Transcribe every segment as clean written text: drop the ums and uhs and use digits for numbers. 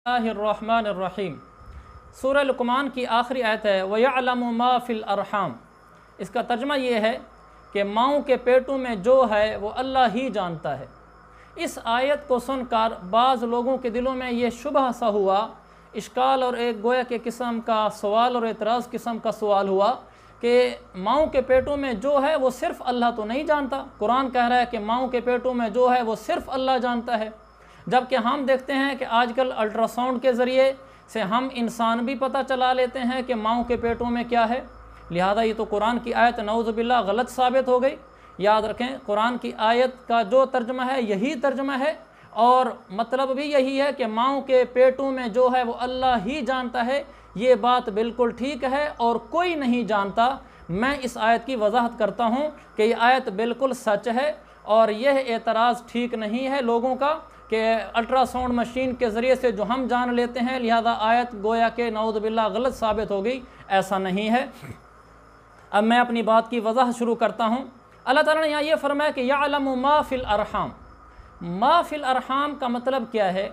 बिस्मिल्लाहिर्रहमानिर्रहीम। सूरह लुक़मान की आखिरी आयत है वयअलमु मा फ़िल अरहाम। इसका तर्जुमा ये है कि माँओं के पेटों में जो है वो अल्लाह ही जानता है। इस आयत को सुनकर बाज़ लोगों के दिलों में ये शुबह सा हुआ, इश्काल और एक गोया के किस्म का सवाल और एतराज़ किस्म का सवाल हुआ कि माँओं के पेटों में जो है वो सिर्फ़ अल्लाह तो नहीं जानता। कुरान कह रहा है कि माँओं के पेटों में जो है वो सिर्फ़ अल्लाह जानता है, जबकि हम देखते हैं कि आजकल अल्ट्रासाउंड के ज़रिए से हम इंसान भी पता चला लेते हैं कि माँओं के पेटों में क्या है। लिहाजा ये तो कुरान की आयत नऊज़ुबिल्लाह गलत साबित हो गई। याद रखें, कुरान की आयत का जो तर्जुमा है यही तर्जुमा है और मतलब भी यही है कि माँओं के पेटों में जो है वो अल्लाह ही जानता है। ये बात बिल्कुल ठीक है और कोई नहीं जानता। मैं इस आयत की वजाहत करता हूँ कि ये आयत बिल्कुल सच है और यह एतराज़ ठीक नहीं है लोगों का कि अल्ट्रासाउंड मशीन के ज़रिए से जो हम जान लेते हैं, लिहाजा आयत गोया के नऊज़ुबिल्लाह गलत साबित हो गई। ऐसा नहीं है। अब मैं अपनी बात की वजाहत शुरू करता हूँ। अल्लाह ताला ने यहाँ ये फरमाया कि यअलमु मा फ़िल अरहाम। मा फ़िल अरहाम का मतलब क्या है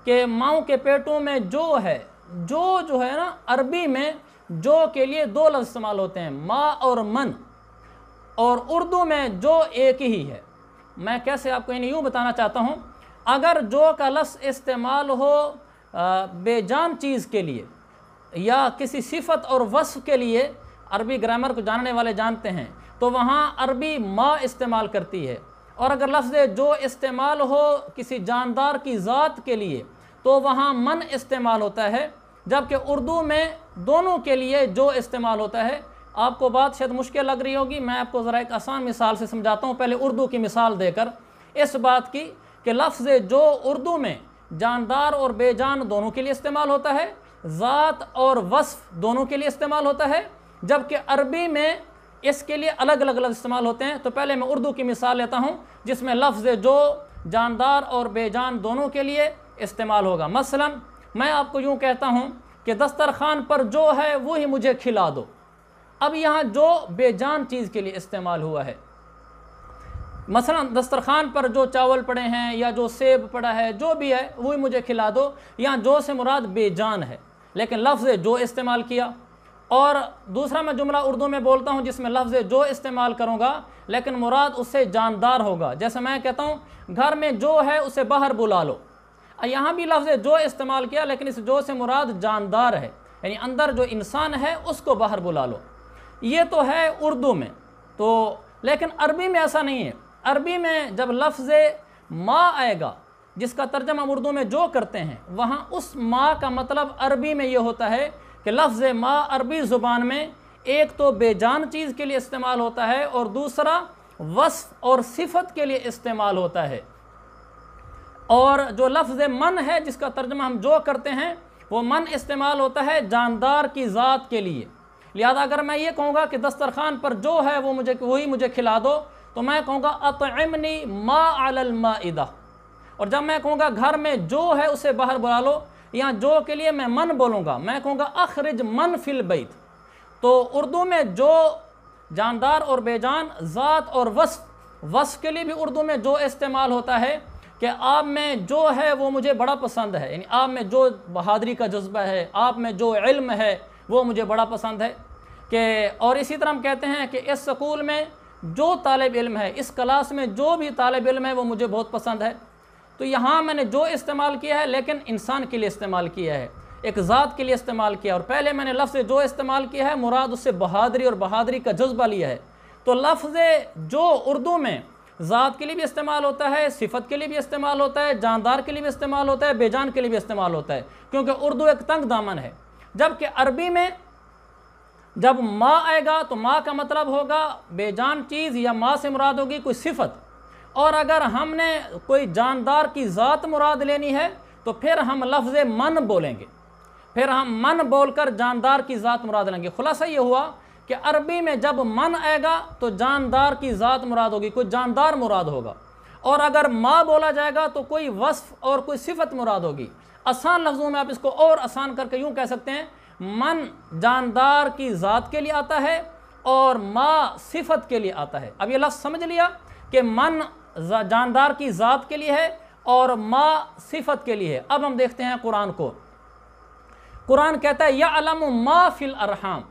कि माँओं के पेटों में जो है, जो है ना, अरबी में जो के लिए दो लफ्ज़ इस्तेमाल होते हैं, माँ और मन, और उर्दू में जो एक ही है। मैं कैसे आपको इन्हें यूँ बताना चाहता हूँ, अगर जो का लफ्ज़ इस्तेमाल हो बेजान चीज़ के लिए या किसी सिफत और वस्फ़ के लिए, अरबी ग्रामर को जानने वाले जानते हैं, तो वहाँ अरबी माँ इस्तेमाल करती है। और अगर लफ्ज़ जो इस्तेमाल हो किसी जानदार की ज़ात के लिए तो वहाँ मन इस्तेमाल होता है, जबकि उर्दू में दोनों के लिए जो इस्तेमाल होता है। आपको बात शायद मुश्किल लग रही होगी, मैं आपको ज़रा एक आसान मिसाल से समझाता हूँ, पहले उर्दू की मिसाल देकर, इस बात की कि लफ्ज़ जो उर्दू में जानदार और बेजान दोनों के लिए इस्तेमाल होता है, ज़ात और वस्फ़ दोनों के लिए इस्तेमाल होता है, जबकि अरबी में इसके लिए अलग अलग लफ्ज़ इस्तेमाल होते हैं। तो पहले मैं उर्दू की मिसाल लेता हूँ जिसमें लफ्ज़ जो जानदार और बेजान दोनों के लिए इस्तेमाल होगा। मसलन मैं आपको यूँ कहता हूँ कि दस्तरखान पर जो है वही मुझे खिला दो। अब यहाँ जो बेजान चीज़ के लिए इस्तेमाल हुआ है, मसलन दस्तरखान पर जो चावल पड़े हैं या जो सेब पड़ा है, जो भी है वही मुझे खिला दो। यहाँ जो से मुराद बेजान है, लेकिन लफ्ज़ जो इस्तेमाल किया। और दूसरा मैं जुमला उर्दू में बोलता हूँ जिसमें लफ्ज़ जो इस्तेमाल करूँगा लेकिन मुराद उससे जानदार होगा। जैसे मैं कहता हूँ घर में जो है उसे बाहर बुला लो, यहाँ भी लफ्ज़ जो इस्तेमाल किया लेकिन इस जो से मुराद जानदार है, यानी अंदर जो इंसान है उसको बाहर बुला लो। ये तो है उर्दू में, तो लेकिन अरबी में ऐसा नहीं है। अरबी में जब लफ्ज़ माँ आएगा जिसका तर्जमा उर्दू में जो करते हैं, वहाँ उस माँ का मतलब अरबी में ये होता है कि लफ्ज़ माँ अरबी ज़ुबान में एक तो बेजान चीज़ के लिए इस्तेमाल होता है और दूसरा वस्फ़ और सिफत के लिए इस्तेमाल होता है। और जो लफ्ज़ मन है जिसका तर्जमा हम जो करते हैं, वो मन इस्तेमाल होता है जानदार की ज़ात के लिए। लिहाजा अगर मैं ये कहूँगा कि दस्तरखान पर जो है वो वही मुझे खिला दो, तो मैं कहूँगा अतइमनी मा अलल माइदा। और जब मैं कहूँगा घर में जो है उसे बाहर बुला लो, यहाँ जो के लिए मैं मन बोलूँगा, मैं कहूँगा अखरिज मन फिल बैत। तो उर्दू में जो जानदार और बेजान, ज़ात और वस्फ़ के लिए भी उर्दू में जो इस्तेमाल होता है कि आप में जो है वो मुझे बड़ा पसंद है, यानी आप में जो बहादुरी का जज्बा है, आप में जो इल्म है वो मुझे बड़ा पसंद है। कि और इसी तरह हम कहते हैं कि इस स्कूल में जो तालिब इल्म है, इस क्लास में जो भी तालिब इल्म है वो मुझे बहुत पसंद है। तो यहाँ मैंने जो इस्तेमाल किया है लेकिन इंसान के लिए इस्तेमाल किया है, एक ज़ात के लिए इस्तेमाल किया। और पहले मैंने लफ्ज़ जो इस्तेमाल किया है मुराद उससे बहादुरी और बहादुरी का जज्बा लिया है। तो लफ्ज़ जो उर्दू में ज़ात के लिए भी इस्तेमाल होता है, सिफत के लिए भी इस्तेमाल होता है, जानदार के लिए भी इस्तेमाल होता है, बेजान के लिए भी इस्तेमाल होता है, क्योंकि उर्दू एक तंग दामन है। जबकि अरबी में जब माँ आएगा तो माँ का मतलब होगा बेजान चीज़ या माँ से मुराद होगी कोई सिफत। और अगर हमने कोई जानदार की ज़ात मुराद लेनी है तो फिर हम लफ्ज़ मन बोलेंगे, फिर हम मन बोलकर जानदार की ज़ात मुराद लेंगे। खुलासा ये हुआ कि अरबी में जब मन आएगा तो जानदार की ज़ात मुराद होगी, कोई जानदार मुराद होगा। और अगर माँ बोला जाएगा तो कोई वस्फ़ और कोई सिफत मुराद होगी। आसान लफ्ज़ों में आप इसको और आसान करके यूँ कह सकते हैं, मन जानदार की ज़ात के लिए आता है और माँ सिफत के लिए आता है। अब ये लफ्ज़ समझ लिया कि मन जानदार की ज़ात के लिए है और माँ सिफत के लिए है। अब हम देखते हैं कुरान को। कुरान कहता है यअलमु मा फिल अरहाम,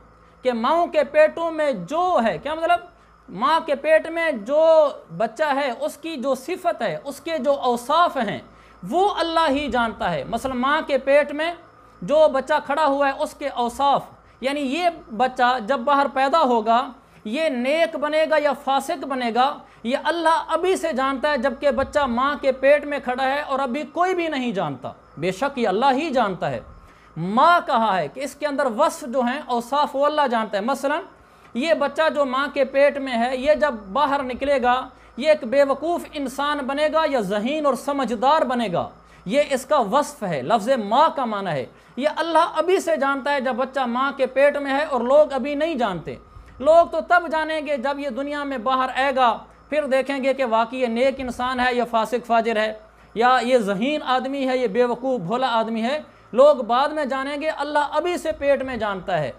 कि माँओं के पेटों में जो है, क्या मतलब माँ के पेट में जो बच्चा है उसकी जो सिफत है, उसके जो औसाफ हैं, वो अल्लाह ही जानता है। मसलन माँ के पेट में जो बच्चा खड़ा हुआ है उसके औसाफ, यानी ये बच्चा जब बाहर पैदा होगा ये नेक बनेगा या फासिक बनेगा, ये अल्लाह अभी से जानता है, जबकि बच्चा माँ के पेट में खड़ा है और अभी कोई भी नहीं जानता। बेशक ये अल्लाह ही जानता है। माँ कहा है कि इसके अंदर वस्फ जो हैं औसाफ वो अल्लाह जानता है। मसलन ये बच्चा जो माँ के पेट में है, ये जब बाहर निकलेगा ये एक बेवकूफ़ इंसान बनेगा या ज़हीन और समझदार बनेगा, ये इसका वस्फ है। लफ्ज़ माँ का माना है, ये अल्लाह अभी से जानता है जब बच्चा माँ के पेट में है, और लोग अभी नहीं जानते। लोग तो तब जानेंगे जब ये दुनिया में बाहर आएगा, फिर देखेंगे कि वाकई ये नेक इंसान है या फासिक फाजिर है, या ये ज़हीन आदमी है, ये बेवकूफ़ भोला आदमी है। लोग बाद में जानेंगे, अल्लाह अभी से पेट में जानता है।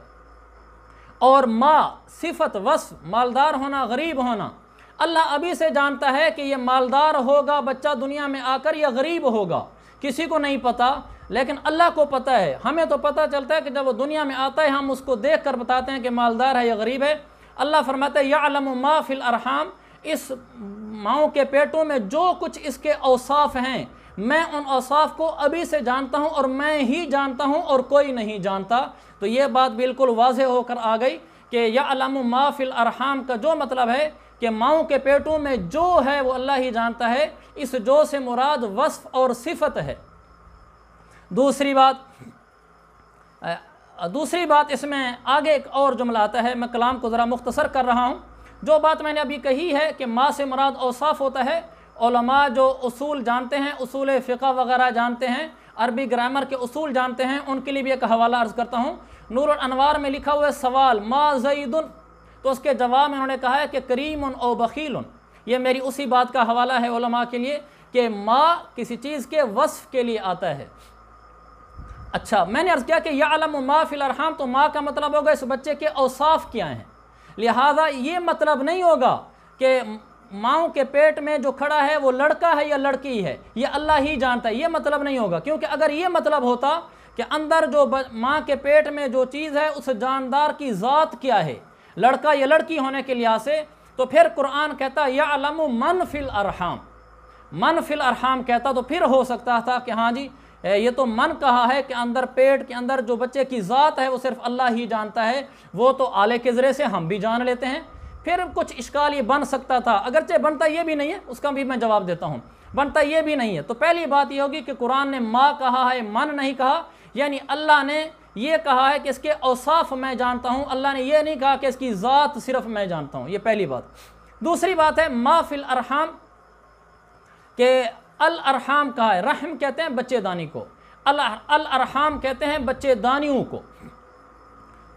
और माँ सिफत वस्फ, मालदार होना गरीब होना, अल्लाह अभी से जानता है कि ये मालदार होगा बच्चा दुनिया में आकर या गरीब होगा। किसी को नहीं पता, लेकिन अल्लाह को पता है। हमें तो पता चलता है कि जब वो दुनिया में आता है हम उसको देख कर बताते हैं कि मालदार है या गरीब है। अल्लाह फरमाता है यअलमु मा फिल अरहाम, इस माँओं के पेटों में जो कुछ इसके औसाफ हैं, मैं उन औसाफ को अभी से जानता हूँ और मैं ही जानता हूँ और कोई नहीं जानता। तो ये बात बिल्कुल वाज़ेह होकर आ गई कि यअलमु मा फिल अरहाम का जो मतलब है कि माँओं के पेटों में जो है वो अल्लाह ही जानता है। इस जो से मुराद वस्फ और सिफत है। दूसरी बात इसमें आगे एक और जुमला आता है, मैं कलाम को ज़रा मुख्तसर कर रहा हूँ। जो बात मैंने अभी कही है कि माँ से मुराद औसाफ होता है, उलमा जो उसूल जानते हैं, उसूल फ़िक़्ह वगैरह जानते हैं, अरबी ग्रामर के उसूल जानते हैं, उनके लिए भी एक हवाला अर्ज़ करता हूँ। नूरुल अनवार में लिखा हुआ है सवाल मा ज़ईदुन, तो उसके जवाब में उन्होंने कहा है कि करीमुन औ बखीलुन। ये मेरी उसी बात का हवाला है उलमा के लिए कि माँ किसी चीज़ के वस्फ़ के लिए आता है। अच्छा, मैंने अर्ज़ किया कि यअलमु मा फिल अरहाम, तो माँ का मतलब होगा इस बच्चे के औसाफ क्या हैं। लिहाजा ये मतलब नहीं होगा कि माँ के पेट में जो खड़ा है वो लड़का है या लड़की है, ये अल्लाह ही जानता है, ये मतलब नहीं होगा। क्योंकि अगर ये मतलब होता कि अंदर जो माँ के पेट में जो चीज़ है उस जानदार की ज़ात क्या है, लड़का या लड़की होने के लिहाज से, तो फिर कुरान कहता यअलमु मन फिल अरहाम, मन फिल अरहाम कहता तो फिर हो सकता था कि हाँ जी ये तो मन कहा है कि अंदर पेट के अंदर जो बच्चे की ज़ात है वो सिर्फ अल्लाह ही जानता है, वो तो आले के ज़रिए से हम भी जान लेते हैं। फिर कुछ इश्काल ये बन सकता था, अगरचे बनता ये भी नहीं है, उसका भी मैं जवाब देता हूँ, बनता ये भी नहीं है। तो पहली बात ये होगी कि कुरान ने माँ कहा है, मन नहीं कहा, यानी अल्लाह ने ये कहा है कि इसके औसाफ मैं जानता हूँ, अल्लाह ने ये नहीं कहा कि इसकी ज़ात सिर्फ मैं जानता हूँ। ये पहली बात। दूसरी बात है मा फिल अरहाम, के अल अरहाम कहा है, रहम कहते हैं बच्चेदानी को, अल अरहाम कहते हैं बच्चेदानियों को।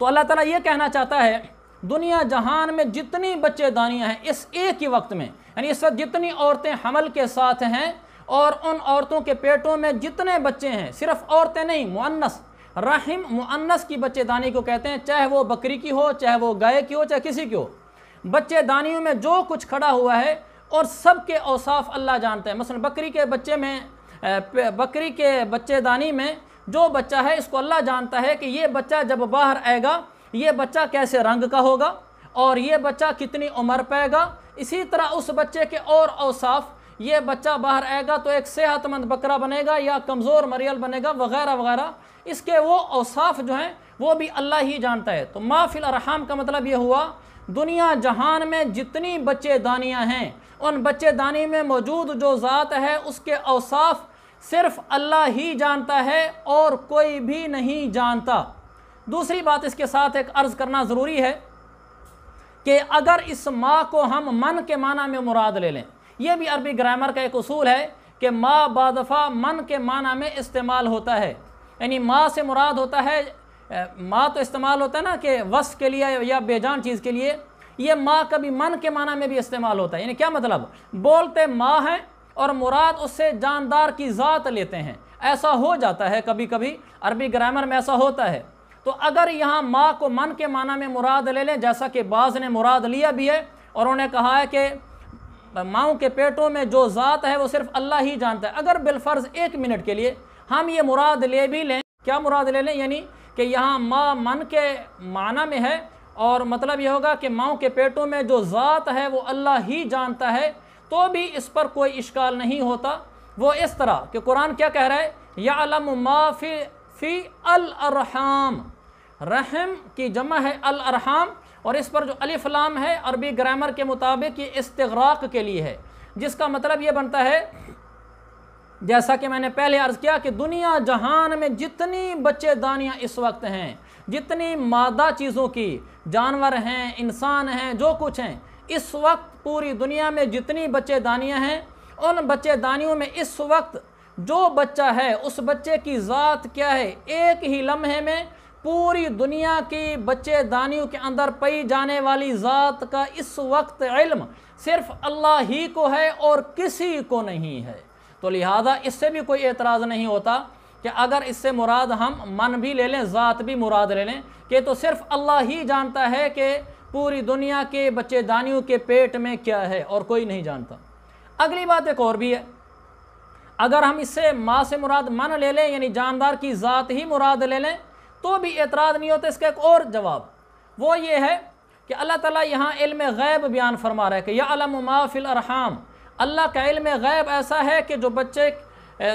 तो अल्लाह ताला ये कहना चाहता है दुनिया जहान में जितनी बच्चेदानियाँ हैं इस एक ही वक्त में, यानी इस वक्त जितनी औरतें हमल के साथ हैं और उन औरतों के पेटों में जितने बच्चे हैं, सिर्फ औरतें नहीं, मुअन्नस, रहिम मुअन्नस की बच्चेदानी को कहते हैं, चाहे वो बकरी की हो, चाहे वो गाय की हो, चाहे किसी की हो। बच्चेदानियों में जो कुछ खड़ा हुआ है और सबके औसाफ अल्लाह जानते हैं। मसलन बकरी के बच्चे में, बकरी के बच्चेदानी में जो बच्चा है इसको अल्लाह जानता है कि ये बच्चा जब बाहर आएगा ये बच्चा कैसे रंग का होगा और ये बच्चा कितनी उम्र पाएगा। इसी तरह उस बच्चे के और औसाफ, ये बच्चा बाहर आएगा तो एक सेहतमंद बकरा बनेगा या कमज़ोर मरियल बनेगा वगैरह वगैरह, इसके वो औसाफ जो हैं वो भी अल्लाह ही जानता है। तो मा फिल अरहाम का मतलब ये हुआ दुनिया जहान में जितनी बच्चेदानियाँ हैं उन बच्चेदानी में मौजूद जो ज़ात है उसके औसाफ सिर्फ अल्लाह ही जानता है और कोई भी नहीं जानता। दूसरी बात इसके साथ एक अर्ज़ करना ज़रूरी है कि अगर इस माँ को हम मन के माना में मुराद ले लें, यह भी अरबी ग्रामर का एक उसूल है कि माँ बादफ़ा मन के माना में इस्तेमाल होता है, यानी माँ से मुराद होता है, माँ तो इस्तेमाल होता है ना कि वस्फ़ के लिए या बेजान चीज़ के लिए, ये माँ कभी मन के माना में भी इस्तेमाल होता है। यानी क्या मतलब, बोलते माँ है और मुराद उससे जानदार की ज़ात लेते हैं, ऐसा हो जाता है कभी कभी, अरबी ग्रामर में ऐसा होता है। तो अगर यहाँ माँ को मन के माना में मुराद ले लें, जैसा कि बाज़ ने मुराद लिया भी है और उन्होंने कहा है कि माओं के पेटों में जो ज़ात है वो सिर्फ अल्लाह ही जानता है। अगर बिलफ़र्ज़ 1 मिनट के लिए हम ये मुराद ले भी लें, क्या मुराद ले लें, यानी कि यहाँ माँ मन के माना में है और मतलब ये होगा कि माओं के पेटों में जो ज़ात है वो अल्लाह ही जानता है, तो भी इस पर कोई इश्काल नहीं होता। वो इस तरह कि कुरान क्या कह रहा है, यअलमु मा फ़ी अल अरहाम, रहम की जमा है अल अरहाम, और इस पर जो अलिफ लाम है अरबी ग्रामर के मुताबिक ये इस्तिग़राक़ के लिए है, जिसका मतलब ये बनता है, जैसा कि मैंने पहले अर्ज़ किया कि दुनिया जहान में जितनी बच्चेदानियाँ इस वक्त हैं, जितनी मादा चीज़ों की, जानवर हैं, इंसान हैं, जो कुछ हैं, इस वक्त पूरी दुनिया में जितनी बच्चेदानियाँ हैं, उन बच्चेदानियों में इस वक्त जो बच्चा है उस बच्चे की ज़ात क्या है, एक ही लम्हे में पूरी दुनिया की बच्चेदानियों के अंदर पाई जाने वाली ज़ात का इस वक्त इल्म सिर्फ अल्लाह ही को है और किसी को नहीं है। तो लिहाजा इससे भी कोई एतराज़ नहीं होता कि अगर इससे मुराद हम मन भी ले लें, ज़ात भी मुराद ले लें, कि तो सिर्फ अल्लाह ही जानता है कि पूरी दुनिया के बच्चेदानियों के पेट में क्या है और कोई नहीं जानता। अगली बात एक और भी है, अगर हम इससे माँ से मुराद मन ले लें, यानी जानदार की ज़ात ही मुराद ले लें, तो भी एतराज़ नहीं होता। इसका एक और जवाब वो ये है कि अल्लाह ताला यहाँ इल्म गैब बयान फरमा रहा है कि यअलमु मा फ़िल अरहाम, अल्लाह का इल्म गैब ऐसा है कि जो बच्चे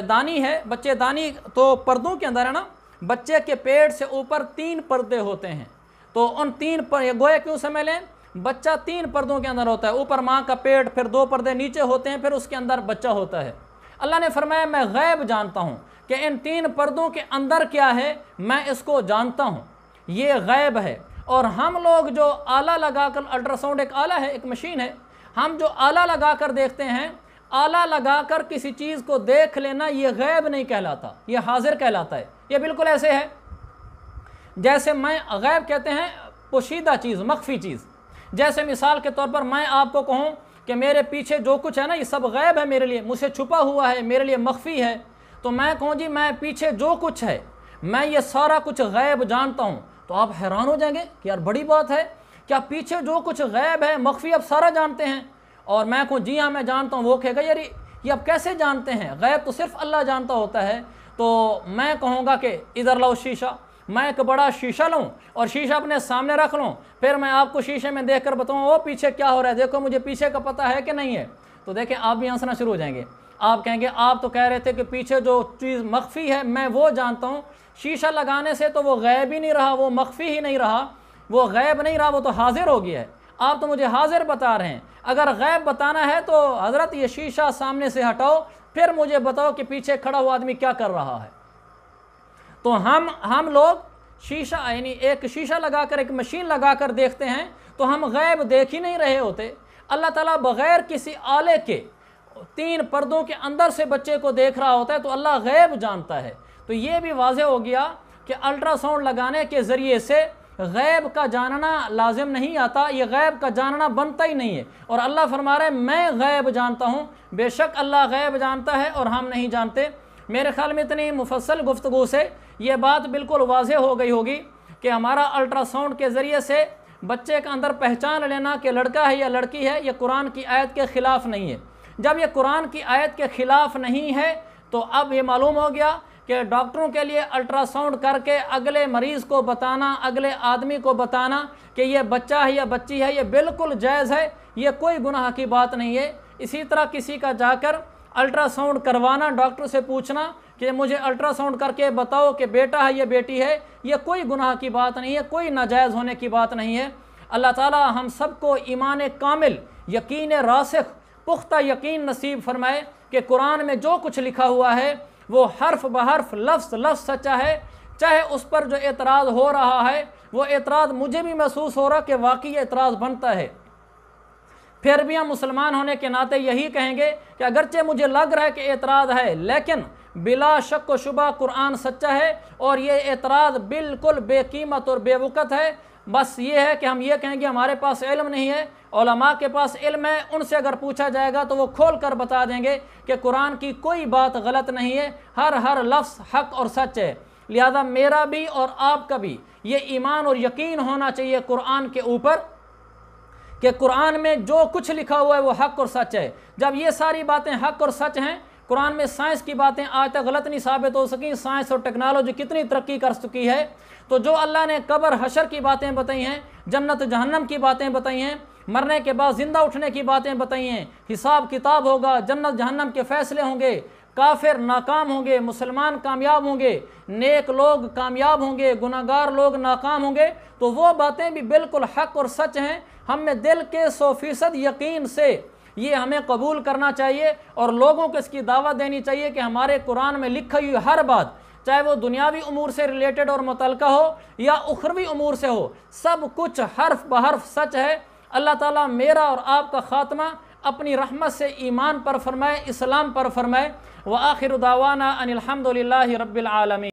दानी है, बच्चे दानी तो पर्दों के अंदर है ना, बच्चे के पेट से ऊपर 3 पर्दे होते हैं, तो उन 3 पर गोया क्यों समझ लें, बच्चा 3 पर्दों के अंदर होता है, ऊपर माँ का पेट, फिर 2 पर्दे नीचे होते हैं, फिर उसके अंदर बच्चा होता है। अल्लाह ने फरमाया मैं गैब जानता हूँ कि इन 3 पर्दों के अंदर क्या है, मैं इसको जानता हूँ, ये गैब है। और हम लोग जो आला लगाकर, अल्ट्रासाउंड एक आला है, एक मशीन है, हम जो आला लगाकर देखते हैं, आला लगाकर किसी चीज़ को देख लेना, ये गैब नहीं कहलाता, ये हाजिर कहलाता है। ये बिल्कुल ऐसे है जैसे मैं गैब कहते हैं पोशीदा चीज़, मख्फी चीज़। जैसे मिसाल के तौर पर मैं आपको कहूँ कि मेरे पीछे जो कुछ है ना ये सब गैब है मेरे लिए, मुझसे छुपा हुआ है, मेरे लिए मख्फी है, तो मैं कहूँ जी मैं पीछे जो कुछ है मैं ये सारा कुछ गैब जानता हूँ, तो आप हैरान हो जाएंगे कि यार बड़ी बात है, क्या पीछे जो कुछ गैब है मख्फी आप सारा जानते हैं। और मैं कहूँ जी हाँ मैं जानता हूँ, वो कहेगा यार ये आप कैसे जानते हैं, गैब तो सिर्फ अल्लाह जानता होता है। तो मैं कहूँगा कि इधर लाओ शीशा, मैं एक बड़ा शीशा लूँ और शीशा अपने सामने रख लूँ, फिर मैं आपको शीशे में देख कर बताऊँ वो पीछे क्या हो रहा है, देखो मुझे पीछे का पता है कि नहीं है। तो देखें आप भी हंसना शुरू हो जाएंगे, आप कहेंगे आप तो कह रहे थे कि पीछे जो चीज़ मख्फी है मैं वो जानता हूँ, शीशा लगाने से तो वो गैब ही नहीं रहा, वो मख्फी ही नहीं रहा, वो गैब नहीं रहा, वो तो हाजिर हो गया है। आप तो मुझे हाजिर बता रहे हैं, अगर गैब बताना है तो हज़रत ये शीशा सामने से हटाओ, फिर मुझे बताओ कि पीछे खड़ा हुआ आदमी क्या कर रहा है। तो हम लोग शीशा यानी एक शीशा लगाकर, एक मशीन लगाकर देखते हैं, तो हम गैब देख ही नहीं रहे होते। अल्लाह ताला बग़ैर किसी आले के 3 पर्दों के अंदर से बच्चे को देख रहा होता है, तो अल्लाह गैब जानता है। तो ये भी वाज़ेह हो गया कि अल्ट्रासाउंड लगाने के ज़रिए से गैब का जानना लाजिम नहीं आता, ये गैब का जानना बनता ही नहीं है। और अल्लाह फरमा रहा है मैं गैब जानता हूँ, बेशक अल्लाह गैब जानता है और हम नहीं जानते। मेरे ख्याल में इतनी मुफस्सल गुफ्तगू से ये बात बिल्कुल वाज़ेह हो गई होगी कि हमारा अल्ट्रासाउंड के ज़रिए से बच्चे के अंदर पहचान लेना कि लड़का है या लड़की है, ये कुरान की आयत के ख़िलाफ़ नहीं है। जब ये कुरान की आयत के ख़िलाफ़ नहीं है तो अब ये मालूम हो गया कि डॉक्टरों के लिए अल्ट्रासाउंड करके अगले मरीज़ को बताना, अगले आदमी को बताना कि ये बच्चा है या बच्ची है, ये बिल्कुल जायज़ है, ये कोई गुनाह की बात नहीं है। इसी तरह किसी का जाकर अल्ट्रासाउंड करवाना, डॉक्टर से पूछना कि मुझे अल्ट्रासाउंड करके बताओ कि बेटा है या बेटी है, ये कोई गुनाह की बात नहीं है, कोई नाजायज़ होने की बात नहीं है। अल्लाह ताला हम सबको ईमान कामिल, यकीन रासिख, पुख्ता यकीन नसीब फरमाए कि कुरान में जो कुछ लिखा हुआ है वो हर्फ बहर्फ, लफ्ज़ लफ्ज़ सच्चा है। चाहे उस पर जो एतराज़ हो रहा है वो एतराज़ मुझे भी महसूस हो रहा कि वाकई एतराज़ बनता है, फिर भी हम मुसलमान होने के नाते यही कहेंगे कि अगरचे मुझे लग रहा है कि एतराज़ है, लेकिन बिला शक व शुबा कुरान सच्चा है और ये एतराज़ बिल्कुल बेकीमत और बेवकत है। बस ये है कि हम ये कहेंगे हमारे पास इल्म नहीं है, उलमा के पास इल्म है, उनसे अगर पूछा जाएगा तो वो खोल कर बता देंगे कि कुरान की कोई बात गलत नहीं है, हर लफ्ज़ हक और सच है। लिहाजा मेरा भी और आपका भी ये ईमान और यकीन होना चाहिए कुरान के ऊपर कि कुरान में जो कुछ लिखा हुआ है वो हक और सच है। जब ये सारी बातें हक और सच हैं, कुरान में साइंस की बातें आज तक गलत नहीं साबित हो सकी, साइंस और टेक्नोलॉजी कितनी तरक्की कर चुकी है, तो जो अल्लाह ने कब्र हशर की बातें बताई हैं, जन्नत जहन्नम की बातें बताई हैं, मरने के बाद जिंदा उठने की बातें बताई हैं, हिसाब किताब होगा, जन्नत जहन्नम के फैसले होंगे, काफिर नाकाम होंगे, मुसलमान कामयाब होंगे, नेक लोग कामयाब होंगे, गुनाहगार लोग नाकाम होंगे, तो वो बातें भी बिल्कुल हक और सच हैं। हमें दिल के 100% यकीन से ये हमें कबूल करना चाहिए और लोगों को इसकी दावत देनी चाहिए कि हमारे कुरान में लिखी हुई हर बात, चाहे वो दुनियावी उमूर से रिलेटेड और मुतल्लका हो या उखरवी उमूर से हो, सब कुछ हर्फ बहर्फ सच है। अल्लाह ताला मेरा और आपका ख़ात्मा अपनी रहमत से ईमान पर फरमाए, इस्लाम पर फरमाए। व आखिर दावाना अनिल हम्दुलिल्लाहि रब्बिल आलमीन।